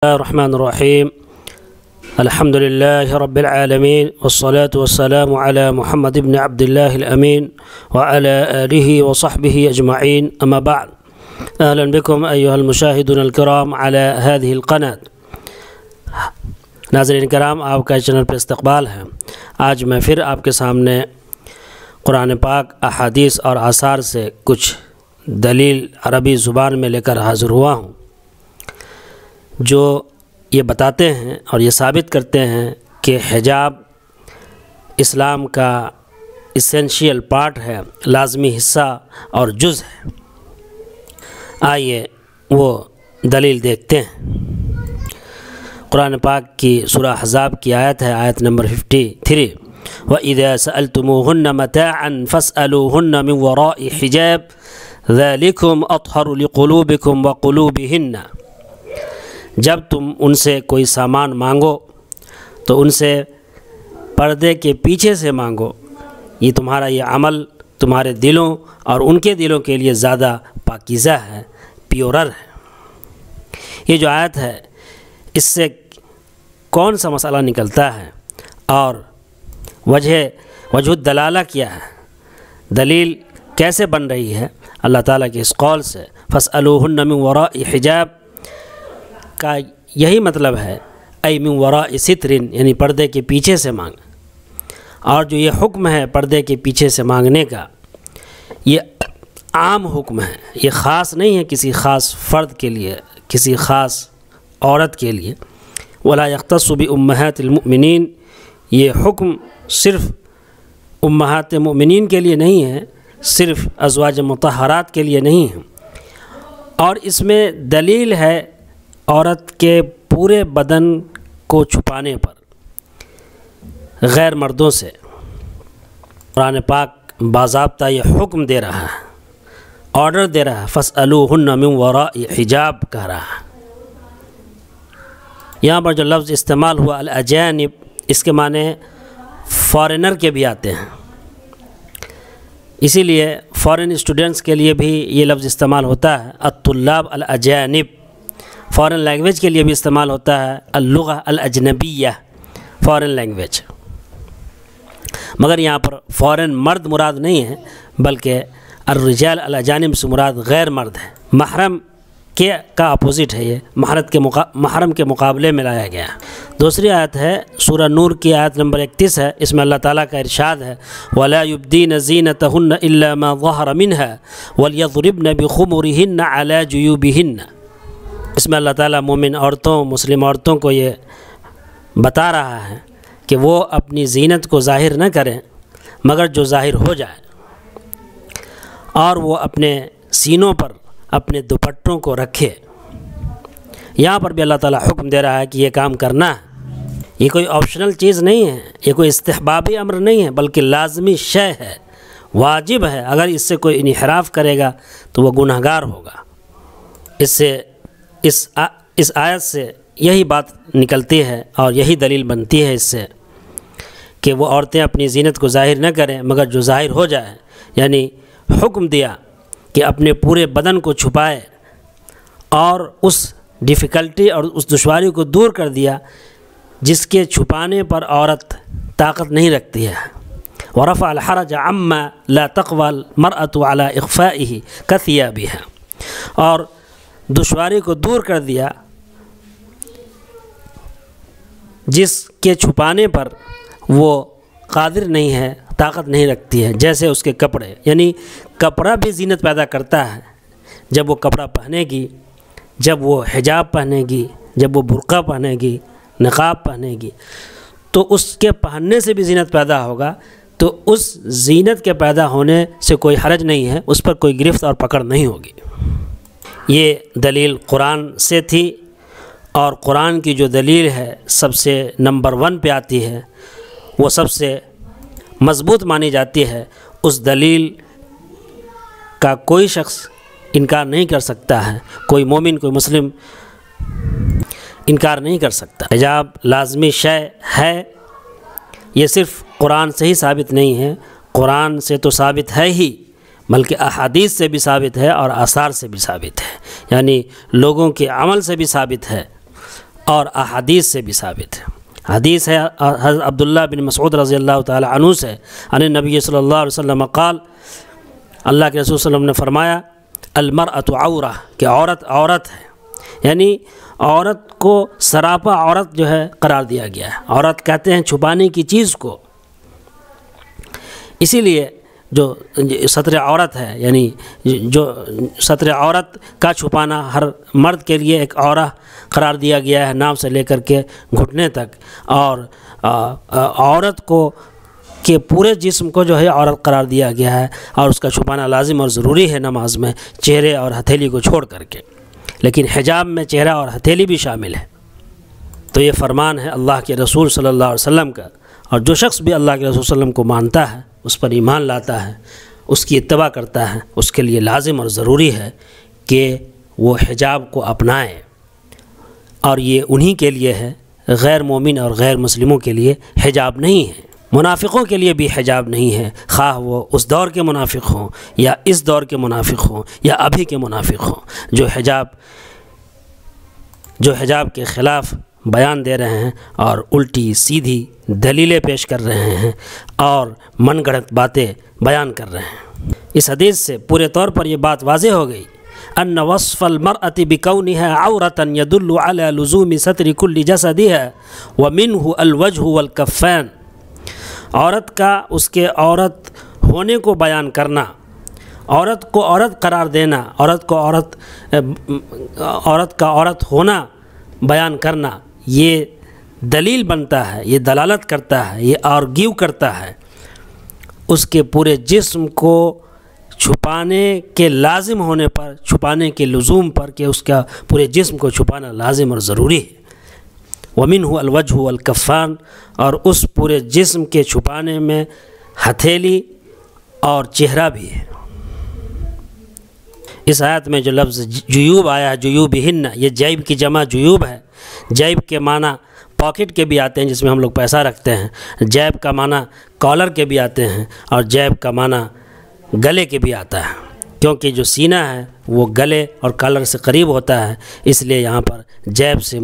الرحمن الرحيم الحمد لله رب العالمين والصلاة والسلام على محمد بن عبد الله الأمين وعلى آله وصحبه أجمعين أما بعد أهلا بكم أيها المشاهدون الكرام على هذه القناة. ناظرین کرام، آپ کا چینل پر استقبال ہے. آج میں پھر آپ کے سامنے قرآن پاک، احادیث اور آثار سے کچھ دلیل عربی زبان میں لے کر حاضر ہوا ہوں، جو یہ بتاتے ہیں اور یہ ثابت کرتے ہیں کہ حجاب اسلام کا اسینشیل پارٹ ہے، لازمی حصہ اور جز ہے. آئیے وہ دلیل دیکھتے ہیں. قرآن پاک کی سورہ احزاب کی آیت ہے، آیت نمبر 53. وَإِذَا سَأَلْتُمُوهُنَّ مَتَاعًا فَاسْأَلُوهُنَّ مِنْ وَرَاءِ حِجَابٍ ذَلِكُمْ أَطْهَرُ لِقُلُوبِكُمْ وَقُلُوبِهِنَّ. جب تم ان سے کوئی سامان مانگو تو ان سے پردے کے پیچھے سے مانگو. یہ تمہارا یہ عمل تمہارے دلوں اور ان کے دلوں کے لیے زیادہ پاکیزہ ہے، پیورر ہے. یہ جو آیت ہے، اس سے کون سا مسئلہ نکلتا ہے اور وجہ الدلالہ کیا ہے، دلیل کیسے بن رہی ہے؟ اللہ تعالیٰ کے اس قول سے فَاسْأَلُوهُنَّ مِنْ وَرَاءِ حِجَابٍ کا یہی مطلب ہے، اَيْ مِنْ وَرَاءِ سِتْرٍ، یعنی پردے کے پیچھے سے مانگ. اور جو یہ حکم ہے پردے کے پیچھے سے مانگنے کا، یہ عام حکم ہے، یہ خاص نہیں ہے کسی خاص فرد کے لیے، کسی خاص عورت کے لیے. وَلَا يَخْتَصُّ بِأُمَّهَاتِ الْمُؤْمِنِينَ، یہ حکم صرف امہات مؤمنین کے لیے نہیں ہے، صرف ازواج مطہرات کے لیے نہیں ہے. اور اس میں دلیل ہے عورت کے پورے بدن کو چھپانے پر غیر مردوں سے. قرآن پاک باضابطہ یہ حکم دے رہا ہے، آرڈر دے رہا ہے، فَاسْأَلُوهُنَّ مِنْ وَرَاءِ حِجَاب کہہ رہا ہے. یہاں پر جو لفظ استعمال ہوا الاجانب، اس کے معنی فارنر کے بھی آتے ہیں. اسی لیے فارن اسٹوڈنٹس کے لیے بھی یہ لفظ استعمال ہوتا ہے، الطلاب الاجانب. فارن لینگویج کے لیے بھی استعمال ہوتا ہے، اللغہ الاجنبیہ، فارن لینگویج. مگر یہاں پر فارن مرد مراد نہیں ہے، بلکہ الرجال الاجانب سے مراد غیر مرد ہے. محرم کا اپوزٹ ہے، یہ محرم کے مقابلے میں لایا گیا. دوسری آیت ہے سورہ نور کی آیت نمبر 31 ہے. اس میں اللہ تعالیٰ کا ارشاد ہے، وَلَا يُبْدِينَ زِينَتَهُنَّ إِلَّا مَا ظَهَرَ مِنْهَا وَلْيَضْرِبْنَ بِخُمُرِهِنَّ عَلَى جُيُوبِهِنَّ. اس میں اللہ تعالیٰ مومن عورتوں، مسلم عورتوں کو یہ بتا رہا ہے کہ وہ اپنی زینت کو ظاہر نہ کریں مگر جو ظاہر ہو جائے، اور وہ اپنے سینوں پر اپنے دوپٹوں کو رکھے. یہاں پر بھی اللہ تعالیٰ حکم دے رہا ہے کہ یہ کام کرنا ہے. یہ کوئی آپشنل چیز نہیں ہے، یہ کوئی استحبابی امر نہیں ہے، بلکہ لازمی شے ہے، واجب ہے. اگر اس سے کوئی انحراف کرے گا تو وہ گنہگار ہوگا. اس آیت سے یہی بات نکلتی ہے اور یہی دلیل بنتی ہے اس سے کہ وہ عورتیں اپنی زینت کو ظاہر نہ کریں مگر جو ظاہر ہو جائے. یعنی حکم دیا کہ اپنے پورے بدن کو چھپائے، اور اس ڈیفیکلٹی اور اس دشواری کو دور کر دیا جس کے چھپانے پر عورت طاقت نہیں رکھتی ہے. وَرَفَعَ الْحَرَجَ عَمَّا لَا تَقْوَى الْمَرْأَةُ عَلَى إِخْفَائِهِ كَثِيَابِهَا، اور دشواری کو دور کر دیا جس کے چھپانے پر وہ قادر نہیں ہے، طاقت نہیں رکھتی ہے، جیسے اس کے کپڑے. یعنی کپڑا بھی زینت پیدا کرتا ہے. جب وہ کپڑا پہنے گی، جب وہ حجاب پہنے گی، جب وہ برقع پہنے گی، نقاب پہنے گی، تو اس کے پہننے سے بھی زینت پیدا ہوگا. تو اس زینت کے پیدا ہونے سے کوئی حرج نہیں ہے، اس پر کوئی گرفت اور پکڑ نہیں ہوگی. یہ دلیل قرآن سے تھی، اور قرآن کی جو دلیل ہے سب سے نمبر 1 پہ آتی ہے، وہ سب سے مضبوط مانی جاتی ہے. اس دلیل کا کوئی شخص انکار نہیں کر سکتا ہے، کوئی مومن، کوئی مسلم انکار نہیں کر سکتا. حجاب لازمی شے ہے. یہ صرف قرآن سے ہی ثابت نہیں ہے، قرآن سے تو ثابت ہے ہی، بلکہ احادیث سے بھی ثابت ہے اور آثار سے بھی ثابت ہے، یعنی لوگوں کے عمل سے بھی ثابت ہے اور احادیث سے بھی ثابت ہے۔ حدیث ہے حضرت عبداللہ بن مسعود رضی اللہ تعالی عنہ سے، عن نبی صلی اللہ علیہ وسلم قال، اللہ کے رسول صلی اللہ علیہ وسلم نے فرمایا، المرأۃ عورہ، کہ عورت ہے، یعنی عورت کو سراپا عورت جو ہے قرار دیا گیا ہے۔ عورت کہتے ہیں چھپانے کی چیز کو، اسی لیے جو ستر عورت ہے، یعنی جو ستر عورت کا چھپانا ہر مرد کے لیے ایک عورہ قرار دیا گیا ہے، نام سے لے کر کے گھٹنے تک، اور عورت کو کہ پورے جسم کو جو ہے عورت قرار دیا گیا ہے، اور اس کا چھپانا لازم اور ضروری ہے نماز میں، چہرے اور ہتھیلی کو چھوڑ کر کے۔ لیکن حجاب میں چہرہ اور ہتھیلی بھی شامل ہے۔ تو یہ فرمان ہے اللہ کے رسول صلی اللہ علیہ وسلم کا، اور جو شخص بھی اللہ کے رسول صلی اللہ علیہ وسلم کو مانتا ہے، اس پر ایمان لاتا ہے، اس کی اتباع کرتا ہے، اس کے لیے لازم اور ضروری ہے کہ وہ حجاب کو اپنائے، اور یہ انہی کے لیے ہے، غیر مومن اور غیر مسلموں کے لیے حجاب نہیں ہے۔ منافقوں کے لیے بھی حجاب نہیں ہے، خواہ وہ اس دور کے منافق ہوں یا اس دور کے منافق ہوں یا ابھی کے منافق ہوں، جو حجاب کے خلاف بیان دے رہے ہیں اور الٹی سیدھی دلیلیں پیش کر رہے ہیں اور من گھڑت باتیں بیان کر رہے ہیں۔ اس حدیث سے پورے طور پر یہ بات واضح ہو گئی، ان وصف المرأة بكونها عورة يدل على لزوم ستر كل جسدها ومنه الوجه والكفان۔ عورت کا اس کے عورت ہونے کو بیان کرنا، عورت کو عورت قرار دینا، عورت کو عورت کا عورت ہونا بیان کرنا، یہ دلیل بنتا ہے، یہ دلالت کرتا ہے، یہ آرگیو کرتا ہے اس کے پورے جسم کو چھپانے کے لازم ہونے پر، چھپانے کے لزوم پر، کہ اس کا پورے جسم کو چھپانا لازم اور ضروری ہے۔ وَمِنْهُ الْوَجْهُ وَالْكَفَّانُ، اور اس پورے جسم کے چھپانے میں ہتھیلی اور چہرہ بھی ہے۔ اس آیت میں جو لفظ جیوب آیا ہے، جیوبہن، یہ جیب کی جمع جیوب ہے۔ جیب کے معنی پاکٹ کے بھی آتے ہیں جس میں ہم لوگ پیسہ رکھتے ہیں، جیب کا معنی کالر کے بھی آتے ہیں، اور جیب کا معنی گلے کے بھی آتا ہے، کیونکہ جو سینہ ہے وہ گلے اور کالر سے قریب ہوتا ہے، اس لیے یہاں پر جیب سے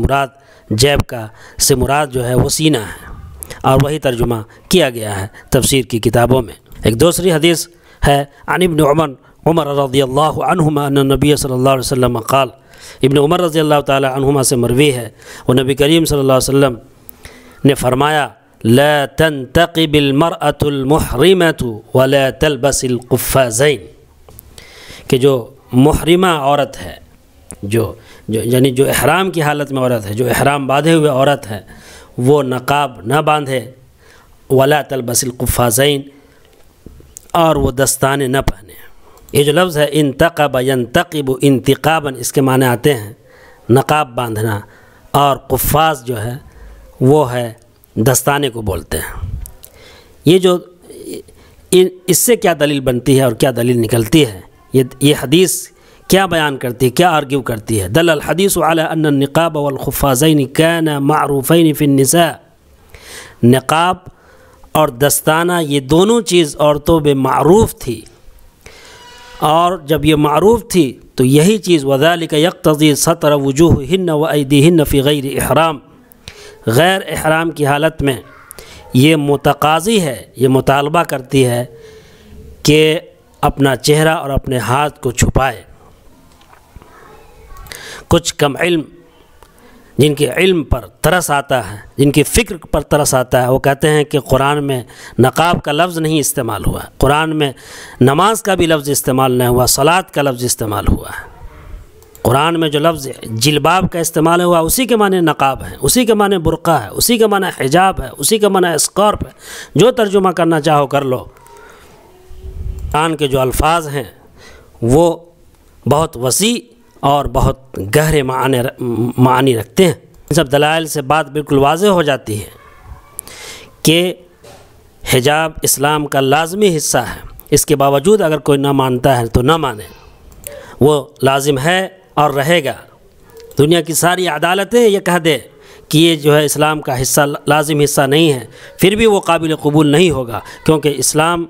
مراد جو ہے وہ سینہ ہے، اور وہی ترجمہ کیا گیا ہے تفسیر کی کتابوں میں۔ ایک دوسری حدیث ہے عن ابن عمر رضی اللہ عنہما ان نبی صلی اللہ علیہ وسلم قال، ابن عمر رضی اللہ تعالی عنہما سے مروی ہے، وہ نبی کریم صلی اللہ علیہ وسلم نے فرمایا، لا تنتقب المرأة المحرمة ولا تلبس القفازین، کہ جو محرمہ عورت ہے، یعنی جو احرام کی حالت میں عورت ہے، جو احرام باندھے ہوئے عورت ہے، وہ نقاب نہ باندھے، ولا تلبس القفازین، اور وہ دستانے نہ پہنے۔ یہ جو لفظ ہے انتقب ینتقب انتقابا، اس کے معنی آتے ہیں نقاب باندھنا، اور قفاز جو ہے وہ ہے دستانے کو بولتے ہیں۔ یہ جو اس سے کیا دلیل بنتی ہے اور کیا دلیل نکلتی ہے، یہ حدیث کیا بیان کرتی ہے، کیا آرگیو کرتی ہے؟ دل الحدیث علی ان النقاب والخفازین کان معروفین فی النساء، نقاب اور دستانہ یہ دونوں چیز عورتوں میں معروف تھی، اور جب یہ معروف تھی تو یہی چیز وذالک یقتضی سطر وجوہہن وایدیہن فی غیر احرام، غیر احرام کی حالت میں یہ متقاضی ہے، یہ مطالبہ کرتی ہے کہ اپنا چہرہ اور اپنے ہاتھ کو چھپائے۔ کچھ کم علم جن کے علم پر ترس آتا ہے، جن کی فکر پر ترس آتا ہے، وہ کہتے ہیں کہ قرآن میں نقاب کا لفظ نہیں استعمال ہوا، قرآن میں نماز کا بھی لفظ استعمال نہیں ہوا، صلاۃ کا لفظ استعمال ہوا ہے۔ قرآن میں جو لفظ جلباب کا استعمال ہوا اسی کے معنی نقاب ہے، اسی کے معنی برقع ہے، اسی کے معنی حجاب ہے، اسی کے معنی اسکارپ ہے، جو ترجمہ کرنا چاہو کر لو۔ قرآن کے جو الفاظ ہیں وہ بہت وسیع اور بہت گہرے معنی رکھتے ہیں۔ ان سب دلائل سے بات بالکل واضح ہو جاتی ہے کہ حجاب اسلام کا لازمی حصہ ہے، اس کے باوجود اگر کوئی نہ مانتا ہے تو نہ مانے، وہ لازم ہے اور رہے گا۔ دنیا کی ساری عدالتیں یہ کہہ دے کہ یہ جو ہے اسلام کا حصہ، لازم حصہ نہیں ہے، پھر بھی وہ قابل قبول نہیں ہوگا، کیونکہ اسلام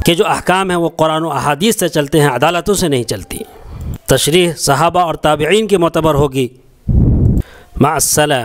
کے جو احکام ہیں وہ قرآن و احادیث سے چلتے ہیں، عدالتوں سے نہیں چلتی۔ تشریح صحابہ اور تابعین کی معتبر ہوگی، مع السلام.